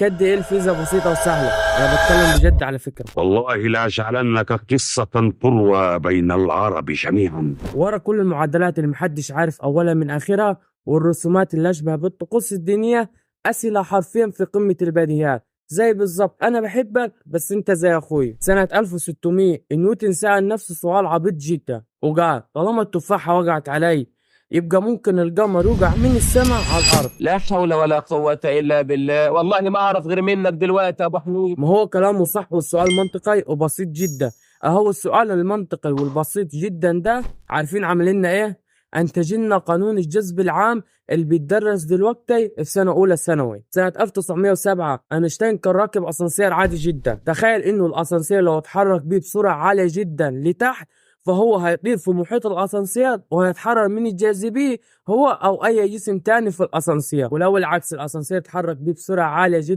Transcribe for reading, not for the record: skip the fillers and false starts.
قد ايه الفيزا بسيطة وسهلة، انا بتكلم بجد على فكرة. والله لأجعلنك قصة تروى بين العرب جميعا. ورا كل المعادلات اللي محدش عارف اولها من اخرها، والرسومات اللي اشبه بالطقوس الدينية، اسئلة حرفيا في قمة البديهيات. زي بالظبط انا بحبك بس انت زي اخوي. سنة 1600 نيوتن سأل نفسه سؤال عبيط جدا وقال طالما التفاحة وقعت علي يبقى ممكن القمر يوقع من السماء على الارض. لا حول ولا قوة إلا بالله، والله ما أعرف غير منك دلوقتي يا أبو حميد. ما هو كلامه صح والسؤال منطقي وبسيط جدا. اهو السؤال المنطقي والبسيط جدا ده عارفين عامل لنا ايه؟ انتج لنا قانون الجذب العام اللي بيتدرس دلوقتي في سنه اولى ثانوي. سنه 1907 اينشتاين كان راكب اسانسير عادي جدا. تخيل انه الاسانسير لو اتحرك بيه بسرعه عاليه جدا لتحت فهو هيطير في محيط الاسانسير وهيتحرر من الجاذبيه هو او اي جسم تاني في الاسانسير. ولو العكس الاسانسير اتحرك بيه بسرعه عاليه جدا